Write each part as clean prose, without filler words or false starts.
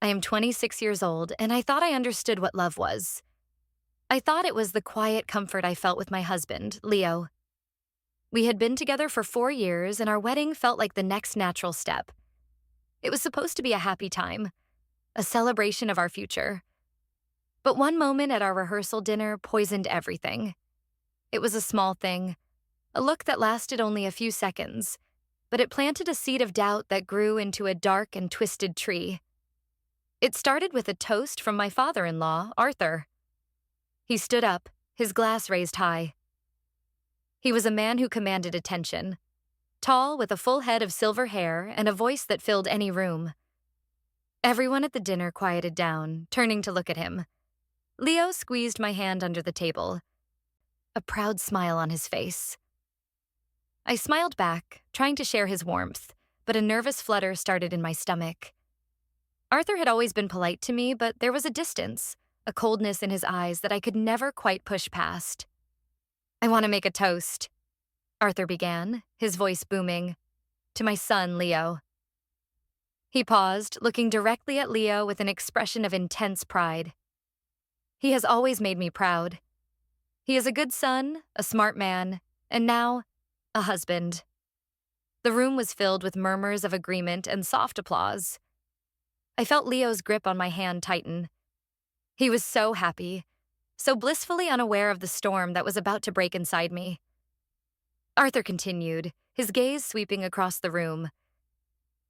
I am 26 years old, and I thought I understood what love was. I thought it was the quiet comfort I felt with my husband, Leo. We had been together for 4 years, and our wedding felt like the next natural step. It was supposed to be a happy time, a celebration of our future. But one moment at our rehearsal dinner poisoned everything. It was a small thing, a look that lasted only a few seconds, but it planted a seed of doubt that grew into a dark and twisted tree. It started with a toast from my father-in-law, Arthur. He stood up, his glass raised high. He was a man who commanded attention, tall with a full head of silver hair and a voice that filled any room. Everyone at the dinner quieted down, turning to look at him. Leo squeezed my hand under the table, a proud smile on his face. I smiled back, trying to share his warmth, but a nervous flutter started in my stomach. Arthur had always been polite to me, but there was a distance, a coldness in his eyes that I could never quite push past. "I want to make a toast," Arthur began, his voice booming, "to my son, Leo." He paused, looking directly at Leo with an expression of intense pride. He has always made me proud. He is a good son, a smart man, and now, a husband. The room was filled with murmurs of agreement and soft applause. I felt Leo's grip on my hand tighten. He was so happy, so blissfully unaware of the storm that was about to break inside me. Arthur continued, his gaze sweeping across the room.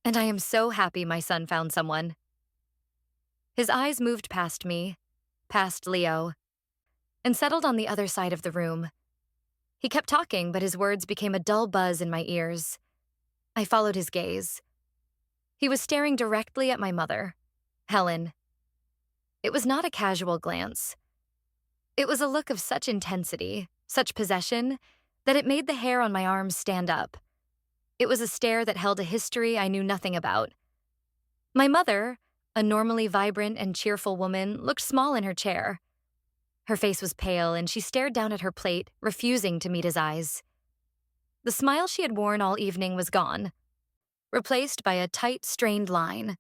"And I am so happy my son found someone." His eyes moved past me, past Leo, and settled on the other side of the room. He kept talking, but his words became a dull buzz in my ears. I followed his gaze. He was staring directly at my mother, Helen. It was not a casual glance. It was a look of such intensity, such possession, that it made the hair on my arms stand up. It was a stare that held a history I knew nothing about. My mother, a normally vibrant and cheerful woman, looked small in her chair. Her face was pale, and she stared down at her plate, refusing to meet his eyes. The smile she had worn all evening was gone, replaced by a tight, strained line.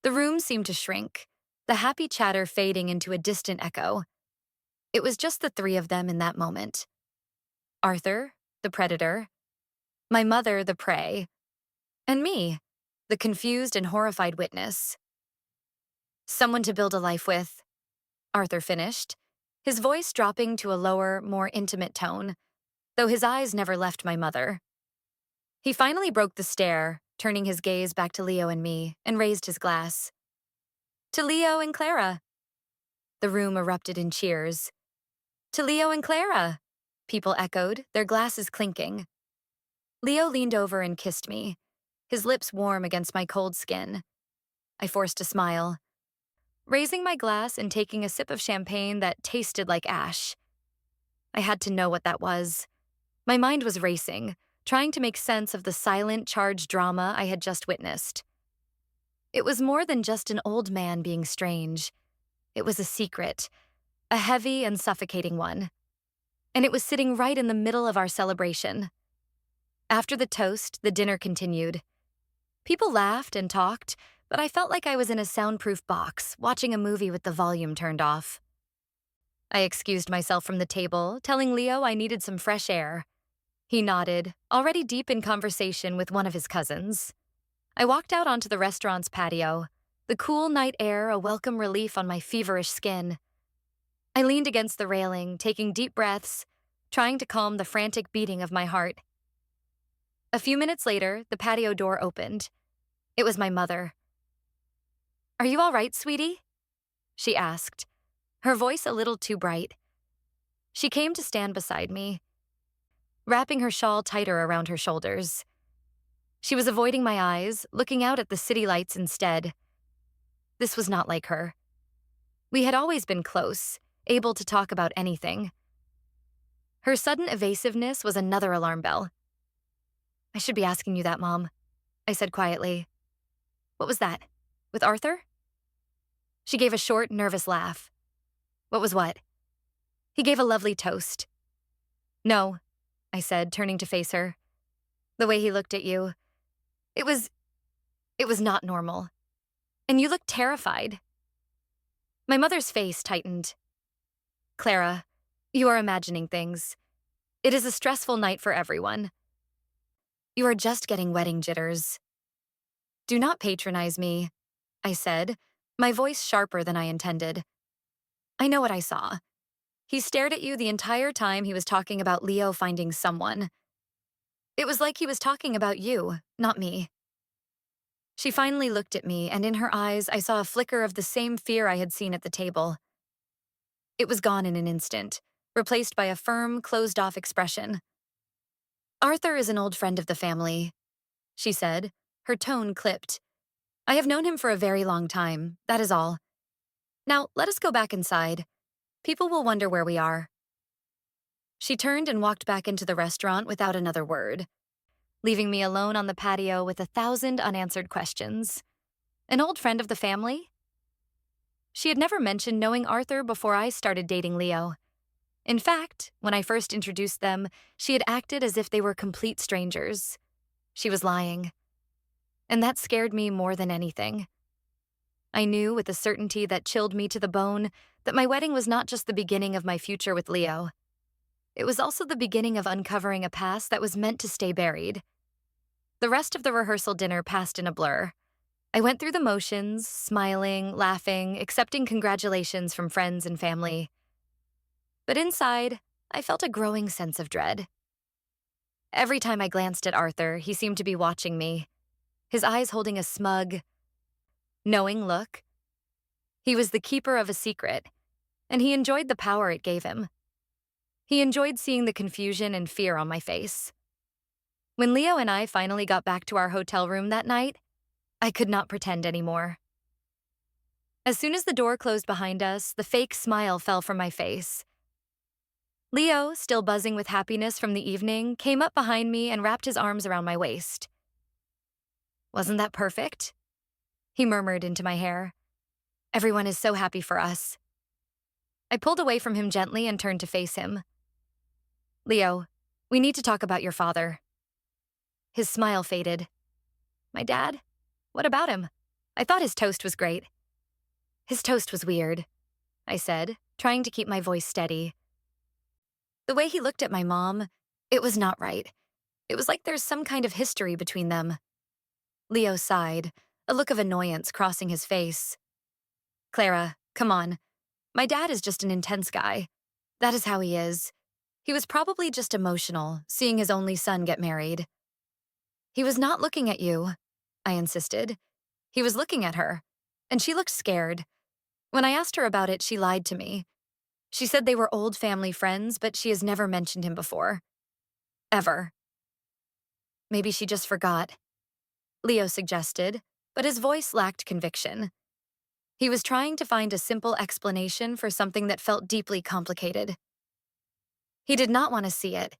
The room seemed to shrink, the happy chatter fading into a distant echo. It was just the three of them in that moment. Arthur, the predator, my mother, the prey, and me, the confused and horrified witness. "Someone to build a life with," Arthur finished, his voice dropping to a lower, more intimate tone, though his eyes never left my mother. He finally broke the stare, turning his gaze back to Leo and me, and raised his glass. "To Leo and Clara." The room erupted in cheers. "To Leo and Clara," people echoed, their glasses clinking. Leo leaned over and kissed me, his lips warm against my cold skin. I forced a smile, raising my glass and taking a sip of champagne that tasted like ash. I had to know what that was. My mind was racing, trying to make sense of the silent, charged drama I had just witnessed. It was more than just an old man being strange. It was a secret, a heavy and suffocating one. And it was sitting right in the middle of our celebration. After the toast, the dinner continued. People laughed and talked, but I felt like I was in a soundproof box, watching a movie with the volume turned off. I excused myself from the table, telling Leo I needed some fresh air. He nodded, already deep in conversation with one of his cousins. I walked out onto the restaurant's patio, the cool night air a welcome relief on my feverish skin. I leaned against the railing, taking deep breaths, trying to calm the frantic beating of my heart. A few minutes later, the patio door opened. It was my mother. "Are you all right, sweetie?" she asked, her voice a little too bright. She came to stand beside me, wrapping her shawl tighter around her shoulders. She was avoiding my eyes, looking out at the city lights instead. This was not like her. We had always been close, able to talk about anything. Her sudden evasiveness was another alarm bell. "I should be asking you that, Mom," I said quietly. "What was that? With Arthur?" She gave a short, nervous laugh. "What was what?" "He gave a lovely toast." "No," I said, turning to face her. "The way he looked at you, it was not normal. And you look terrified. My mother's face tightened. Clara, you are imagining things. It is a stressful night for everyone. You are just getting wedding jitters. Do not patronize me, I said, my voice sharper than I intended. I know what I saw. He stared at you the entire time he was talking about Leo finding someone. It was like he was talking about you, not me. She finally looked at me, and in her eyes I saw a flicker of the same fear I had seen at the table. It was gone in an instant, replaced by a firm, closed-off expression. Arthur is an old friend of the family, she said, her tone clipped. I have known him for a very long time, that is all. Now, let us go back inside. People will wonder where we are. She turned and walked back into the restaurant without another word, leaving me alone on the patio with 1,000 unanswered questions. An old friend of the family? She had never mentioned knowing Arthur before I started dating Leo. In fact, when I first introduced them, she had acted as if they were complete strangers. She was lying. And that scared me more than anything. I knew with a certainty that chilled me to the bone that my wedding was not just the beginning of my future with Leo. It was also the beginning of uncovering a past that was meant to stay buried. The rest of the rehearsal dinner passed in a blur. I went through the motions, smiling, laughing, accepting congratulations from friends and family. But inside, I felt a growing sense of dread. Every time I glanced at Arthur, he seemed to be watching me, his eyes holding a smug, knowing look. He was the keeper of a secret, and he enjoyed the power it gave him. He enjoyed seeing the confusion and fear on my face. When Leo and I finally got back to our hotel room that night, I could not pretend anymore. As soon as the door closed behind us, the fake smile fell from my face. Leo, still buzzing with happiness from the evening, came up behind me and wrapped his arms around my waist. Wasn't that perfect? He murmured into my hair. Everyone is so happy for us. I pulled away from him gently and turned to face him. Leo, we need to talk about your father. His smile faded. My dad? What about him? I thought his toast was great. His toast was weird, I said, trying to keep my voice steady. The way he looked at my mom, it was not right. It was like there's some kind of history between them. Leo sighed, a look of annoyance crossing his face. Clara, come on. My dad is just an intense guy. That is how he is. He was probably just emotional, seeing his only son get married. He was not looking at you, I insisted. He was looking at her, and she looked scared. When I asked her about it, she lied to me. She said they were old family friends, but she has never mentioned him before. Ever. Maybe she just forgot. Leo suggested, but his voice lacked conviction. He was trying to find a simple explanation for something that felt deeply complicated. He did not want to see it.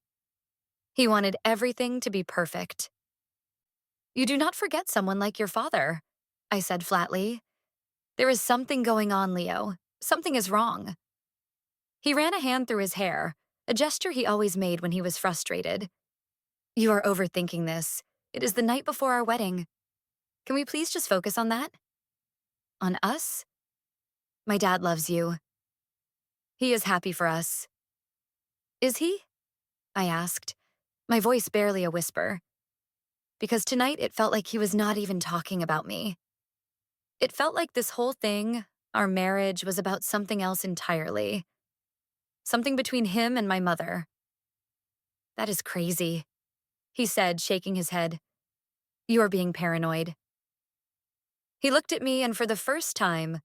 He wanted everything to be perfect. You do not forget someone like your father, I said flatly. There is something going on, Leo. Something is wrong. He ran a hand through his hair, a gesture he always made when he was frustrated. You are overthinking this. It is the night before our wedding. Can we please just focus on that? On us? My dad loves you. He is happy for us. Is he? I asked, my voice barely a whisper. Because tonight it felt like he was not even talking about me. It felt like this whole thing, our marriage, was about something else entirely. Something between him and my mother. That is crazy, he said, shaking his head. You are being paranoid. He looked at me, and for the first time,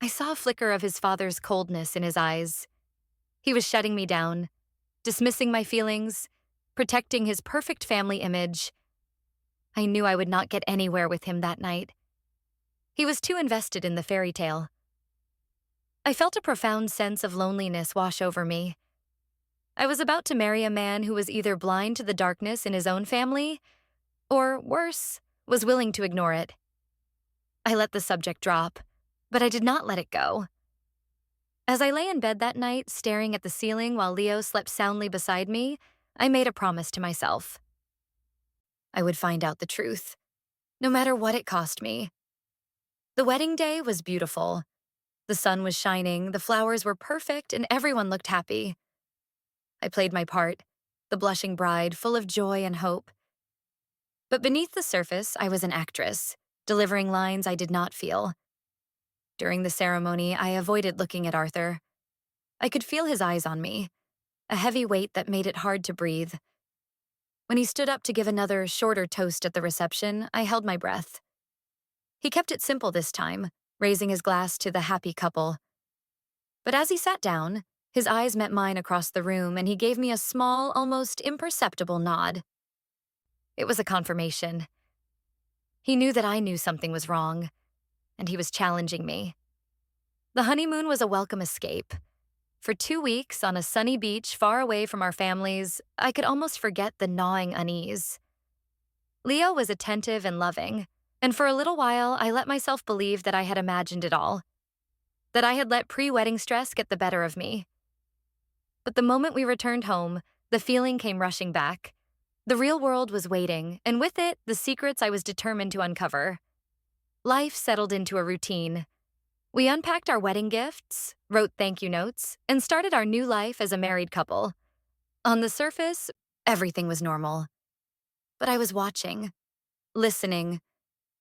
I saw a flicker of his father's coldness in his eyes. He was shutting me down, dismissing my feelings, protecting his perfect family image. I knew I would not get anywhere with him that night. He was too invested in the fairy tale. I felt a profound sense of loneliness wash over me. I was about to marry a man who was either blind to the darkness in his own family, or, worse, was willing to ignore it. I let the subject drop, but I did not let it go. As I lay in bed that night, staring at the ceiling while Leo slept soundly beside me, I made a promise to myself. I would find out the truth, no matter what it cost me. The wedding day was beautiful. The sun was shining, the flowers were perfect, and everyone looked happy. I played my part, the blushing bride, full of joy and hope. But beneath the surface, I was an actress, delivering lines I did not feel. During the ceremony, I avoided looking at Arthur. I could feel his eyes on me, a heavy weight that made it hard to breathe. When he stood up to give another, shorter toast at the reception, I held my breath. He kept it simple this time, raising his glass to the happy couple. But as he sat down, his eyes met mine across the room, and he gave me a small, almost imperceptible nod. It was a confirmation. He knew that I knew something was wrong, and he was challenging me. The honeymoon was a welcome escape. For 2 weeks on a sunny beach far away from our families, I could almost forget the gnawing unease. Leo was attentive and loving, and for a little while I let myself believe that I had imagined it all, that I had let pre-wedding stress get the better of me. But the moment we returned home, the feeling came rushing back. The real world was waiting, and with it, the secrets I was determined to uncover. Life settled into a routine. We unpacked our wedding gifts, wrote thank you notes, and started our new life as a married couple. On the surface, everything was normal. But I was watching, listening,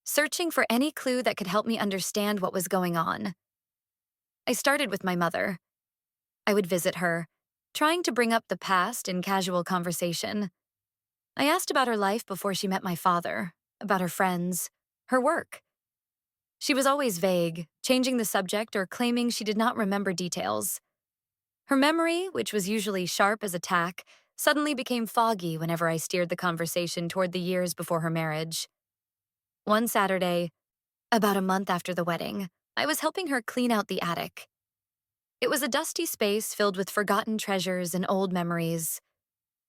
searching for any clue that could help me understand what was going on. I started with my mother. I would visit her, trying to bring up the past in casual conversation. I asked about her life before she met my father, about her friends, her work. She was always vague, changing the subject or claiming she did not remember details. Her memory, which was usually sharp as a tack, suddenly became foggy whenever I steered the conversation toward the years before her marriage. One Saturday, about a month after the wedding, I was helping her clean out the attic. It was a dusty space filled with forgotten treasures and old memories.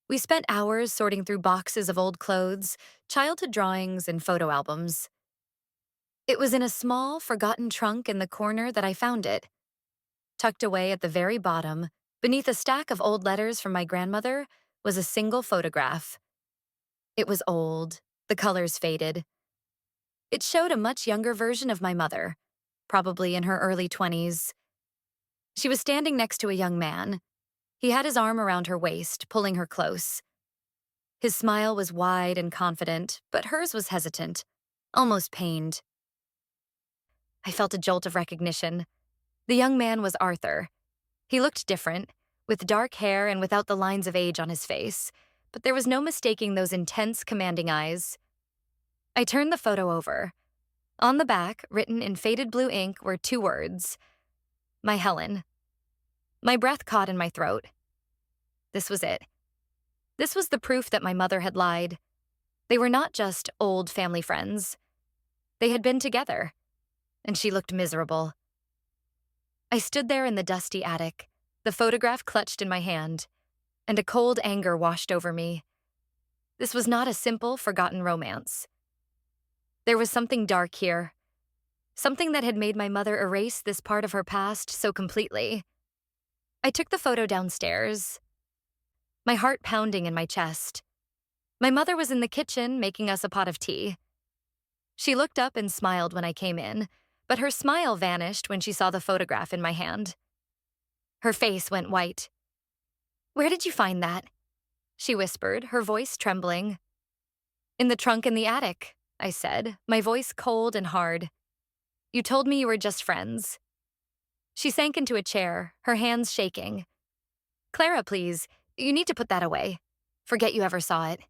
We spent hours sorting through boxes of old clothes, childhood drawings, and photo albums. It was in a small, forgotten trunk in the corner that I found it. Tucked away at the very bottom, beneath a stack of old letters from my grandmother, was a single photograph. It was old, the colors faded. It showed a much younger version of my mother, probably in her early 20s. She was standing next to a young man. He had his arm around her waist, pulling her close. His smile was wide and confident, but hers was hesitant, almost pained. I felt a jolt of recognition. The young man was Arthur. He looked different, with dark hair and without the lines of age on his face, but there was no mistaking those intense, commanding eyes. I turned the photo over. On the back, written in faded blue ink, were 2 words: My Helen. My breath caught in my throat. This was it. This was the proof that my mother had lied. They were not just old family friends. They had been together, and she looked miserable. I stood there in the dusty attic, the photograph clutched in my hand, and a cold anger washed over me. This was not a simple, forgotten romance. There was something dark here, something that had made my mother erase this part of her past so completely. I took the photo downstairs, my heart pounding in my chest. My mother was in the kitchen making us a pot of tea. She looked up and smiled when I came in, but her smile vanished when she saw the photograph in my hand. Her face went white. "Where did you find that?" she whispered, her voice trembling. "In the trunk in the attic," I said, my voice cold and hard. "You told me you were just friends." She sank into a chair, her hands shaking. "Clara, please, you need to put that away. Forget you ever saw it."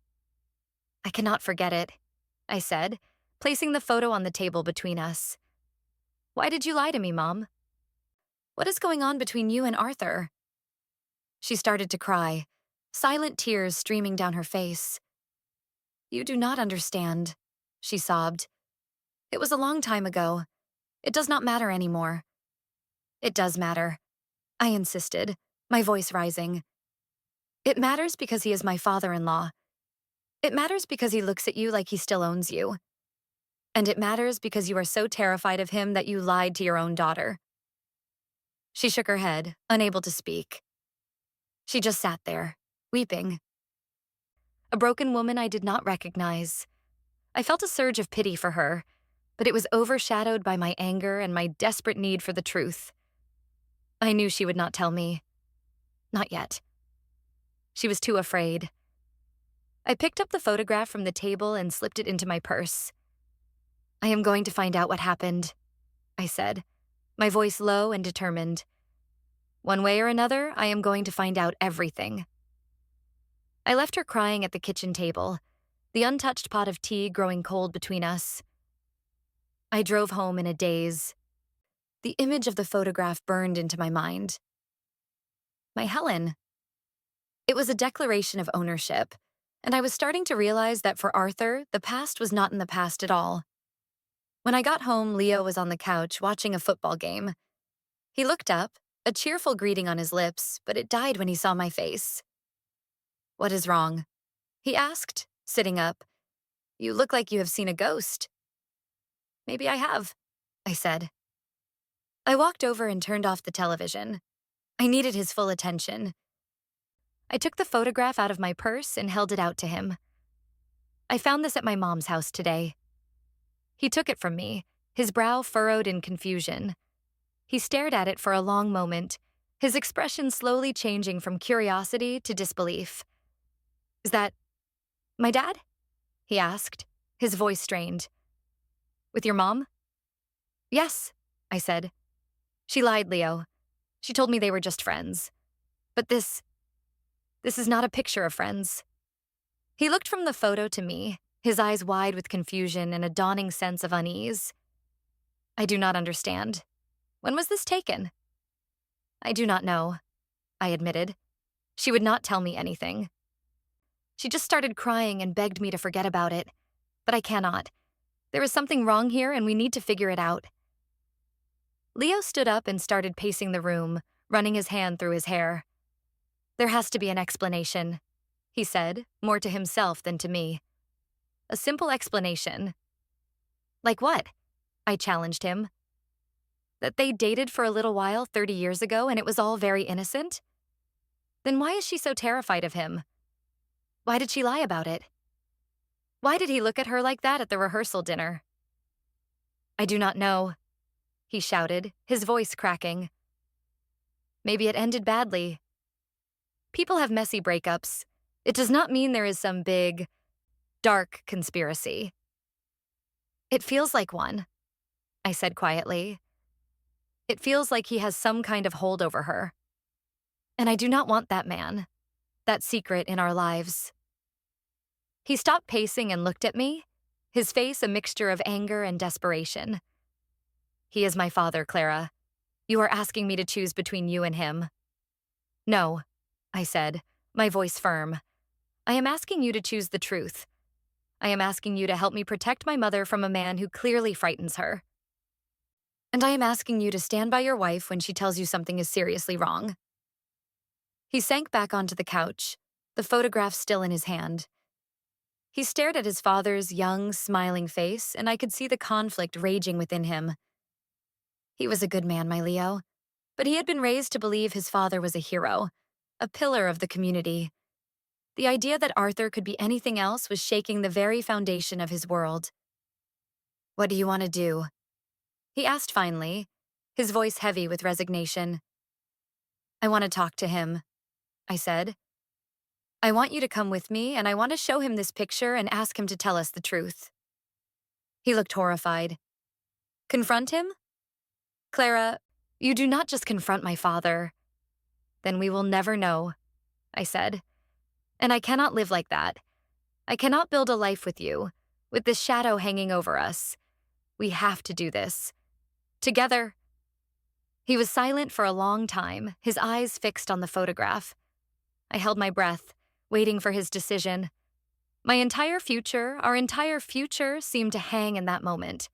"I cannot forget it," I said, placing the photo on the table between us. "Why did you lie to me, Mom? What is going on between you and Arthur?" She started to cry, silent tears streaming down her face. "You do not understand," she sobbed. "It was a long time ago. It does not matter anymore." "It does matter," I insisted, my voice rising. "It matters because he is my father-in-law. It matters because he looks at you like he still owns you. And it matters because you are so terrified of him that you lied to your own daughter." She shook her head, unable to speak. She just sat there, weeping. A broken woman I did not recognize. I felt a surge of pity for her, but it was overshadowed by my anger and my desperate need for the truth. I knew she would not tell me. Not yet. She was too afraid. I picked up the photograph from the table and slipped it into my purse. I am going to find out what happened, I said, my voice low and determined. One way or another, I am going to find out everything. I left her crying at the kitchen table, the untouched pot of tea growing cold between us. I drove home in a daze. The image of the photograph burned into my mind. My Helen. It was a declaration of ownership, and I was starting to realize that for Arthur, the past was not in the past at all. When I got home, Leo was on the couch watching a football game. He looked up, a cheerful greeting on his lips, but it died when he saw my face. "What is wrong?" he asked, sitting up. "You look like you have seen a ghost." "Maybe I have," I said. I walked over and turned off the television. I needed his full attention. I took the photograph out of my purse and held it out to him. "I found this at my mom's house today." He took it from me, his brow furrowed in confusion. He stared at it for a long moment, his expression slowly changing from curiosity to disbelief. "Is that my dad?" he asked, his voice strained. "With your mom?" "Yes," I said. "She lied, Leo. She told me they were just friends. But this is not a picture of friends." He looked from the photo to me, his eyes wide with confusion and a dawning sense of unease. "I do not understand. When was this taken?" "I do not know," I admitted. She would not tell me anything. She just started crying and begged me to forget about it. But I cannot. There is something wrong here and we need to figure it out. Leo stood up and started pacing the room, running his hand through his hair. "There has to be an explanation," he said, more to himself than to me. "A simple explanation." "Like what?" I challenged him. "That they dated for a little while 30 years ago and it was all very innocent? Then why is she so terrified of him? Why did she lie about it? Why did he look at her like that at the rehearsal dinner?" "I do not know," he shouted, his voice cracking. "Maybe it ended badly. People have messy breakups. It does not mean there is some big, dark conspiracy." "It feels like one," I said quietly. "It feels like he has some kind of hold over her. And I do not want that man, that secret in our lives." He stopped pacing and looked at me, his face a mixture of anger and desperation. "He is my father, Clara. You are asking me to choose between you and him." "No," I said, my voice firm. "I am asking you to choose the truth. I am asking you to help me protect my mother from a man who clearly frightens her. And I am asking you to stand by your wife when she tells you something is seriously wrong." He sank back onto the couch, the photograph still in his hand. He stared at his father's young, smiling face, and I could see the conflict raging within him. He was a good man, my Leo, but he had been raised to believe his father was a hero, a pillar of the community. The idea that Arthur could be anything else was shaking the very foundation of his world. "What do you want to do?" he asked finally, his voice heavy with resignation. "I want to talk to him," I said. "I want you to come with me, and I want to show him this picture and ask him to tell us the truth." He looked horrified. "Confront him?" "Clara, you do not just confront my father." "Then we will never know," I said. "And I cannot live like that. I cannot build a life with you, with this shadow hanging over us. We have to do this. Together." He was silent for a long time, his eyes fixed on the photograph. I held my breath, waiting for his decision. My entire future, our entire future, seemed to hang in that moment.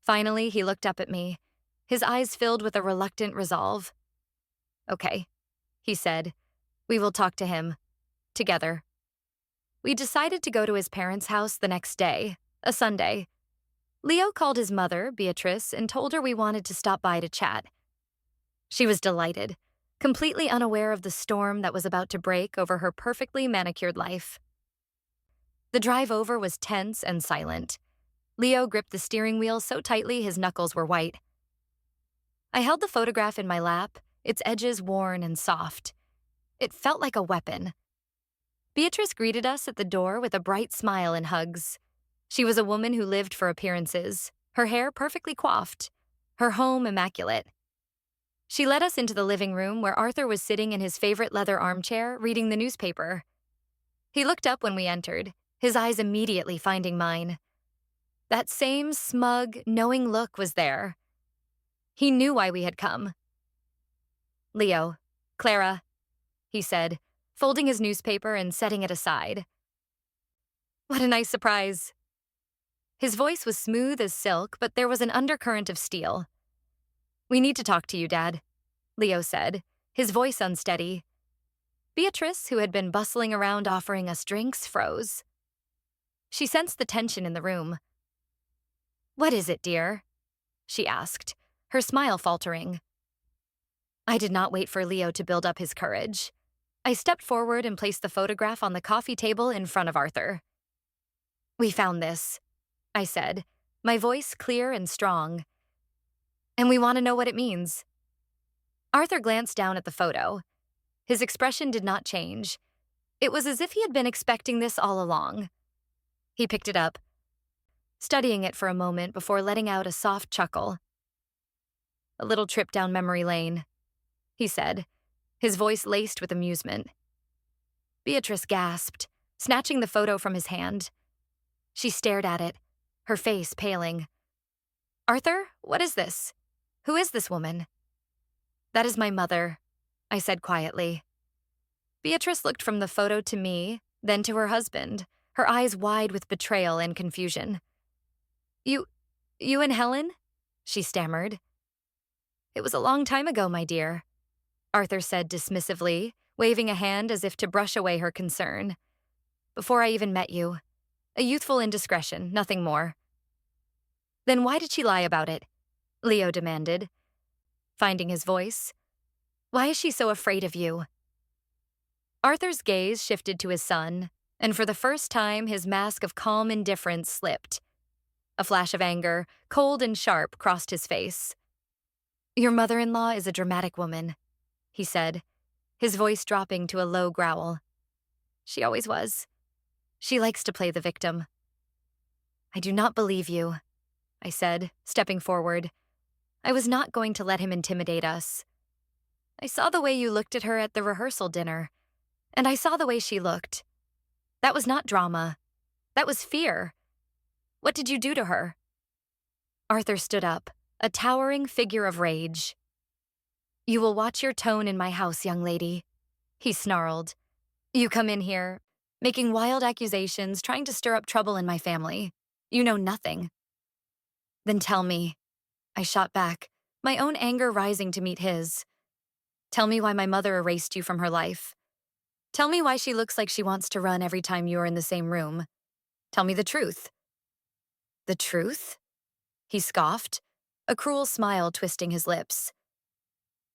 Finally, he looked up at me, his eyes filled with a reluctant resolve. "Okay," he said. "We will talk to him. Together." We decided to go to his parents' house the next day, a Sunday. Leo called his mother, Beatrice, and told her we wanted to stop by to chat. She was delighted, completely unaware of the storm that was about to break over her perfectly manicured life. The drive over was tense and silent. Leo gripped the steering wheel so tightly his knuckles were white. I held the photograph in my lap, its edges worn and soft. It felt like a weapon. Beatrice greeted us at the door with a bright smile and hugs. She was a woman who lived for appearances, her hair perfectly coiffed, her home immaculate. She led us into the living room where Arthur was sitting in his favorite leather armchair reading the newspaper. He looked up when we entered, his eyes immediately finding mine. That same smug, knowing look was there. He knew why we had come. "Leo, Clara," he said, folding his newspaper and setting it aside. "What a nice surprise." His voice was smooth as silk, but there was an undercurrent of steel. "We need to talk to you, Dad," Leo said, his voice unsteady. Beatrice, who had been bustling around offering us drinks, froze. She sensed the tension in the room. "What is it, dear?" she asked, her smile faltering. I did not wait for Leo to build up his courage. I stepped forward and placed the photograph on the coffee table in front of Arthur. "We found this," I said, my voice clear and strong. "And we want to know what it means." Arthur glanced down at the photo. His expression did not change. It was as if he had been expecting this all along. He picked it up, studying it for a moment before letting out a soft chuckle. "A little trip down memory lane," he said, his voice laced with amusement. Beatrice gasped, snatching the photo from his hand. She stared at it, her face paling. "Arthur, what is this? Who is this woman?" "That is my mother," I said quietly. Beatrice looked from the photo to me, then to her husband, her eyes wide with betrayal and confusion. You and Helen?" she stammered. "It was a long time ago, my dear," Arthur said dismissively, waving a hand as if to brush away her concern. "Before I even met you. A youthful indiscretion, nothing more." "Then why did she lie about it?" Leo demanded, finding his voice. "Why is she so afraid of you?" Arthur's gaze shifted to his son, and for the first time his mask of calm indifference slipped. A flash of anger, cold and sharp, crossed his face. "Your mother-in-law is a dramatic woman," he said, his voice dropping to a low growl. "She always was. She likes to play the victim." "I do not believe you," I said, stepping forward. I was not going to let him intimidate us. "I saw the way you looked at her at the rehearsal dinner, and I saw the way she looked. That was not drama. That was fear. What did you do to her?" Arthur stood up, a towering figure of rage. "You will watch your tone in my house, young lady," he snarled. "You come in here, making wild accusations, trying to stir up trouble in my family. You know nothing." "Then tell me," I shot back, my own anger rising to meet his. "Tell me why my mother erased you from her life. Tell me why she looks like she wants to run every time you are in the same room. Tell me the truth." "The truth?" he scoffed, a cruel smile twisting his lips.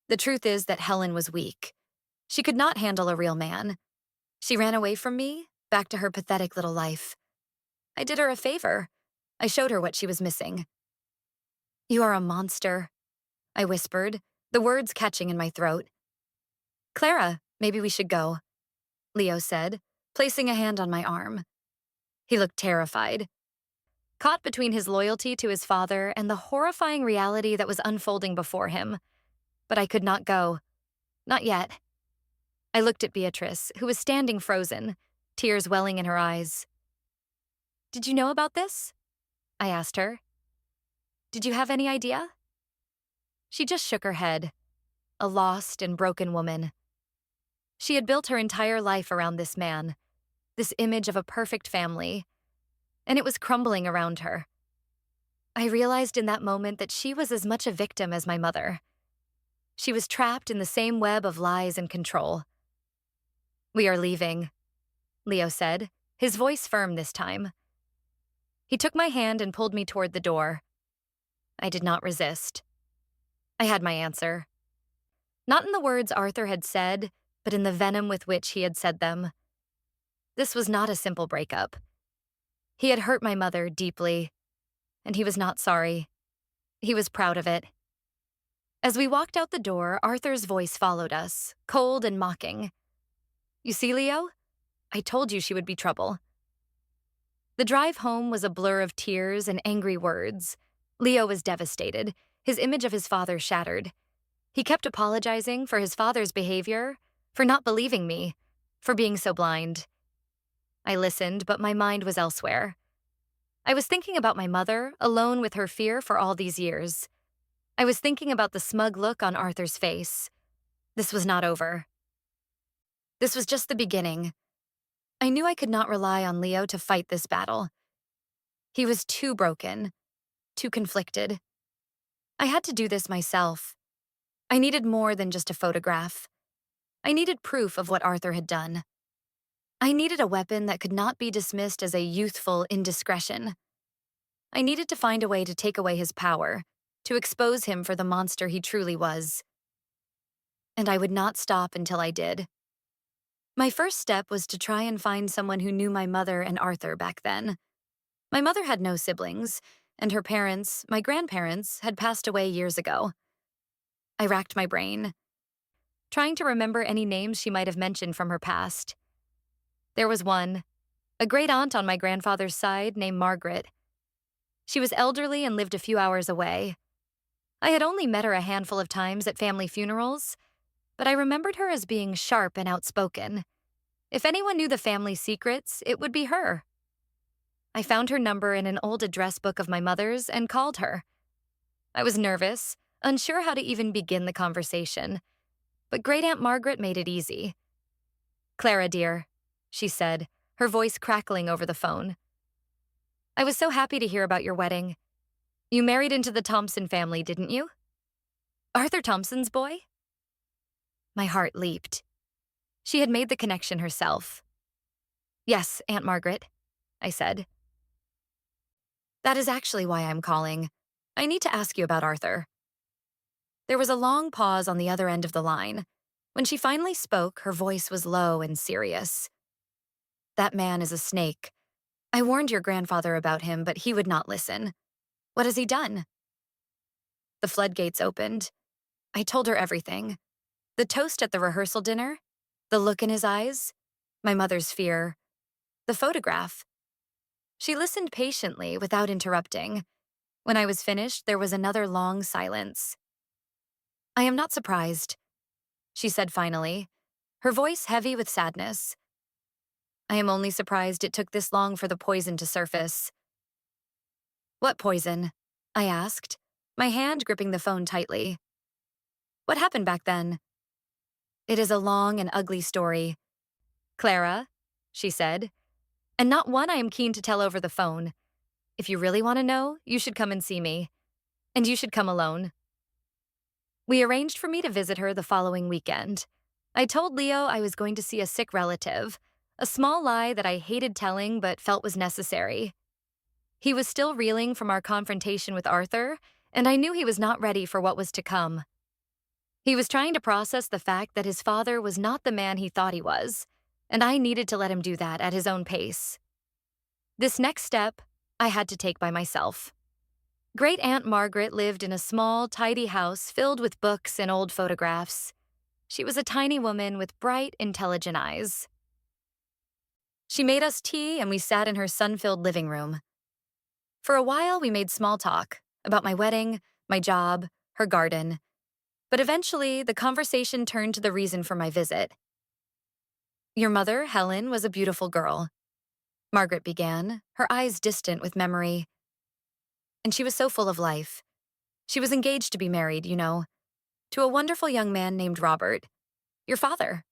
"The truth is that Helen was weak. She could not handle a real man. She ran away from me, back to her pathetic little life. I did her a favor. I showed her what she was missing." "You are a monster," I whispered, the words catching in my throat. "Clara, maybe we should go," Leo said, placing a hand on my arm. He looked terrified, caught between his loyalty to his father and the horrifying reality that was unfolding before him. But I could not go. Not yet. I looked at Beatrice, who was standing frozen, tears welling in her eyes. "Did you know about this?" I asked her. "Did you have any idea?" She just shook her head, a lost and broken woman. She had built her entire life around this man, this image of a perfect family, and it was crumbling around her. I realized in that moment that she was as much a victim as my mother. She was trapped in the same web of lies and control. "We are leaving," Leo said, his voice firm this time. He took my hand and pulled me toward the door. I did not resist. I had my answer. Not in the words Arthur had said, but in the venom with which he had said them. This was not a simple breakup. He had hurt my mother deeply, and he was not sorry. He was proud of it. As we walked out the door, Arthur's voice followed us, cold and mocking. "You see, Leo? I told you she would be trouble." The drive home was a blur of tears and angry words. Leo was devastated, his image of his father shattered. He kept apologizing for his father's behavior, for not believing me, for being so blind. I listened, but my mind was elsewhere. I was thinking about my mother, alone with her fear for all these years. I was thinking about the smug look on Arthur's face. This was not over. This was just the beginning. I knew I could not rely on Leo to fight this battle. He was too broken, too conflicted. I had to do this myself. I needed more than just a photograph. I needed proof of what Arthur had done. I needed a weapon that could not be dismissed as a youthful indiscretion. I needed to find a way to take away his power, to expose him for the monster he truly was. And I would not stop until I did. My first step was to try and find someone who knew my mother and Arthur back then. My mother had no siblings, and her parents, my grandparents, had passed away years ago. I racked my brain, trying to remember any names she might have mentioned from her past. There was one, a great aunt on my grandfather's side named Margaret. She was elderly and lived a few hours away. I had only met her a handful of times at family funerals, but I remembered her as being sharp and outspoken. If anyone knew the family secrets, it would be her. I found her number in an old address book of my mother's and called her. I was nervous, unsure how to even begin the conversation, but Great Aunt Margaret made it easy. "Clara, dear," she said, her voice crackling over the phone. "I was so happy to hear about your wedding. You married into the Thompson family, didn't you? Arthur Thompson's boy?" My heart leaped. She had made the connection herself. "Yes, Aunt Margaret," I said. "That is actually why I'm calling. I need to ask you about Arthur." There was a long pause on the other end of the line. When she finally spoke, her voice was low and serious. "That man is a snake. I warned your grandfather about him, but he would not listen. What has he done?" The floodgates opened. I told her everything. The toast at the rehearsal dinner, the look in his eyes, my mother's fear, the photograph. She listened patiently without interrupting. When I was finished, there was another long silence. "I am not surprised," she said finally, her voice heavy with sadness. "I am only surprised it took this long for the poison to surface." "What poison?" I asked, my hand gripping the phone tightly. "What happened back then?" "It is a long and ugly story, Clara," she said, "and not one I am keen to tell over the phone. If you really want to know, you should come and see me. And you should come alone." We arranged for me to visit her the following weekend. I told Leo I was going to see a sick relative, a small lie that I hated telling but felt was necessary. He was still reeling from our confrontation with Arthur, and I knew he was not ready for what was to come. He was trying to process the fact that his father was not the man he thought he was, and I needed to let him do that at his own pace. This next step, I had to take by myself. Great Aunt Margaret lived in a small, tidy house filled with books and old photographs. She was a tiny woman with bright, intelligent eyes. She made us tea and we sat in her sun-filled living room. For a while, we made small talk about my wedding, my job, her garden. But eventually, the conversation turned to the reason for my visit. "Your mother, Helen, was a beautiful girl," Margaret began, her eyes distant with memory. "And she was so full of life. She was engaged to be married, you know, to a wonderful young man named Robert. Your father."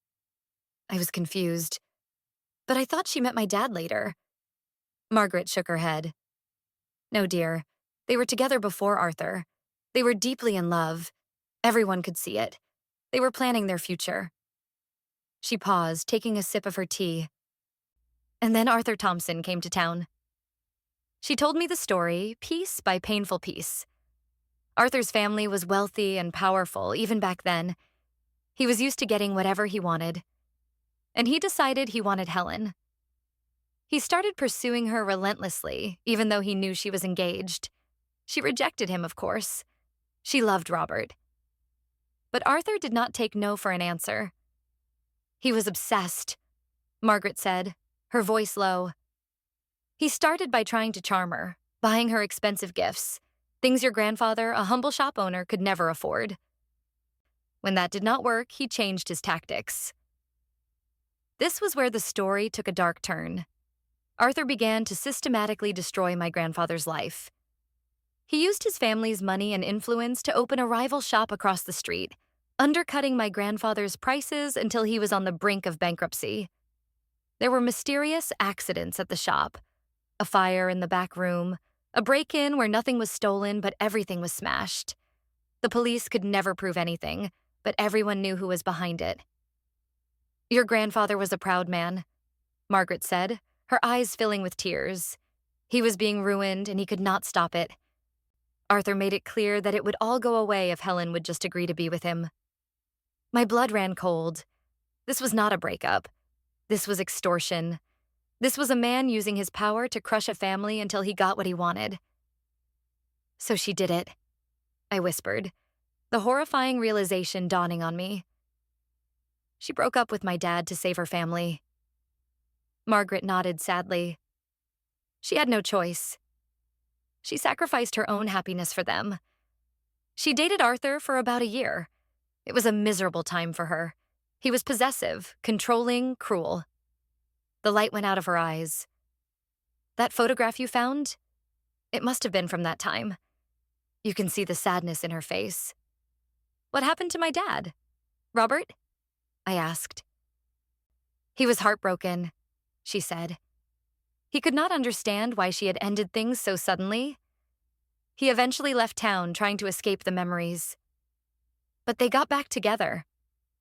I was confused. "But I thought she met my dad later." Margaret shook her head. "No, dear. They were together before Arthur. They were deeply in love. Everyone could see it. They were planning their future." She paused, taking a sip of her tea. "And then Arthur Thompson came to town." She told me the story, piece by painful piece. Arthur's family was wealthy and powerful, even back then. He was used to getting whatever he wanted. And he decided he wanted Helen. He started pursuing her relentlessly, even though he knew she was engaged. She rejected him, of course. She loved Robert. But Arthur did not take no for an answer. He was obsessed, Margaret said, her voice low. He started by trying to charm her, buying her expensive gifts, things your grandfather, a humble shop owner, could never afford. When that did not work, he changed his tactics. This was where the story took a dark turn. Arthur began to systematically destroy my grandfather's life. He used his family's money and influence to open a rival shop across the street, undercutting my grandfather's prices until he was on the brink of bankruptcy. There were mysterious accidents at the shop, a fire in the back room, a break-in where nothing was stolen but everything was smashed. The police could never prove anything, but everyone knew who was behind it. Your grandfather was a proud man, Margaret said, her eyes filling with tears. He was being ruined, and he could not stop it. Arthur made it clear that it would all go away if Helen would just agree to be with him. My blood ran cold. This was not a breakup. This was extortion. This was a man using his power to crush a family until he got what he wanted. So she did it, I whispered, the horrifying realization dawning on me. She broke up with my dad to save her family. Margaret nodded sadly. She had no choice. She sacrificed her own happiness for them. She dated Arthur for about a year. It was a miserable time for her. He was possessive, controlling, cruel. The light went out of her eyes. That photograph you found? It must have been from that time. You can see the sadness in her face. What happened to my dad? Robert? I asked. He was heartbroken, she said. He could not understand why she had ended things so suddenly. He eventually left town, trying to escape the memories. But they got back together,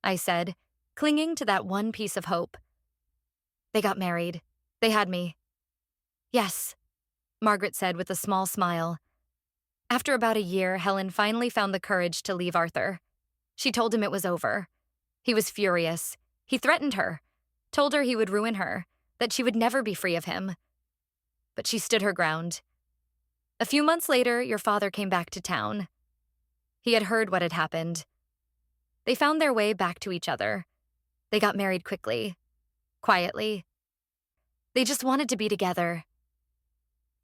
I said, clinging to that one piece of hope. They got married. They had me. Yes, Margaret said with a small smile. After about a year, Helen finally found the courage to leave Arthur. She told him it was over. He was furious. He threatened her, told her he would ruin her, that she would never be free of him. But she stood her ground. A few months later, your father came back to town. He had heard what had happened. They found their way back to each other. They got married quickly, quietly. They just wanted to be together.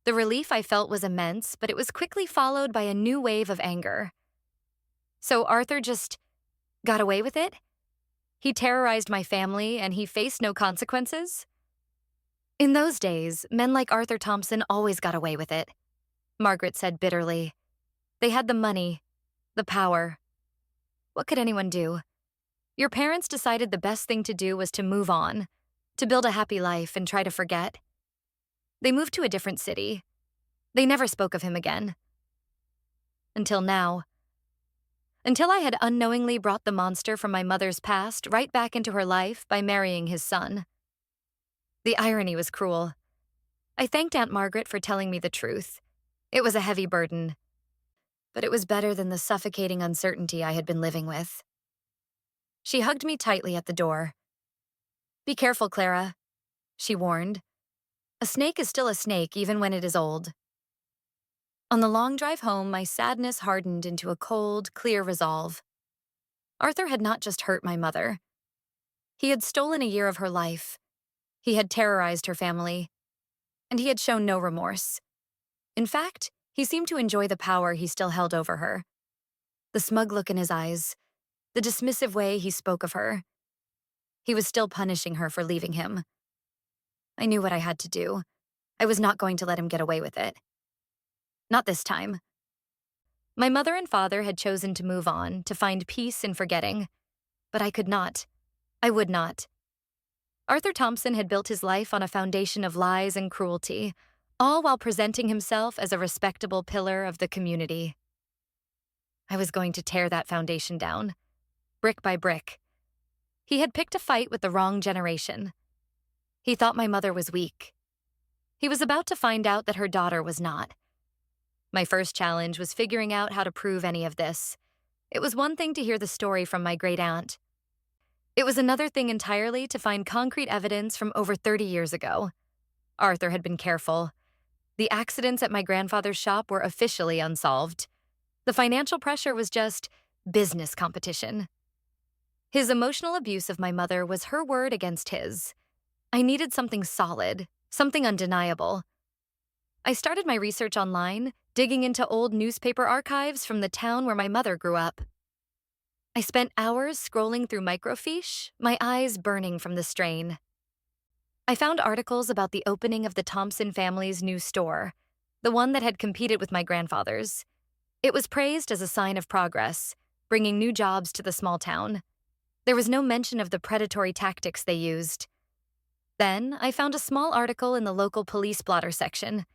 The relief I felt was immense, but it was quickly followed by a new wave of anger. So Arthur just got away with it? He terrorized my family, and he faced no consequences? In those days, men like Arthur Thompson always got away with it, Margaret said bitterly. They had the money, the power. What could anyone do? Your parents decided the best thing to do was to move on, to build a happy life and try to forget. They moved to a different city. They never spoke of him again. Until now. Until I had unknowingly brought the monster from my mother's past right back into her life by marrying his son. The irony was cruel. I thanked Aunt Margaret for telling me the truth. It was a heavy burden, but it was better than the suffocating uncertainty I had been living with. She hugged me tightly at the door. Be careful, Clara, she warned. A snake is still a snake even when it is old. On the long drive home, my sadness hardened into a cold, clear resolve. Arthur had not just hurt my mother. He had stolen a year of her life. He had terrorized her family. And he had shown no remorse. In fact, he seemed to enjoy the power he still held over her. The smug look in his eyes, the dismissive way he spoke of her. He was still punishing her for leaving him. I knew what I had to do. I was not going to let him get away with it. Not this time. My mother and father had chosen to move on, to find peace in forgetting. But I could not. I would not. Arthur Thompson had built his life on a foundation of lies and cruelty, all while presenting himself as a respectable pillar of the community. I was going to tear that foundation down, brick by brick. He had picked a fight with the wrong generation. He thought my mother was weak. He was about to find out that her daughter was not. My first challenge was figuring out how to prove any of this. It was one thing to hear the story from my great-aunt. It was another thing entirely to find concrete evidence from over 30 years ago. Arthur had been careful. The accidents at my grandfather's shop were officially unsolved. The financial pressure was just business competition. His emotional abuse of my mother was her word against his. I needed something solid, something undeniable. I started my research online, digging into old newspaper archives from the town where my mother grew up. I spent hours scrolling through microfiche, my eyes burning from the strain. I found articles about the opening of the Thompson family's new store, the one that had competed with my grandfather's. It was praised as a sign of progress, bringing new jobs to the small town. There was no mention of the predatory tactics they used. Then, I found a small article in the local police blotter section.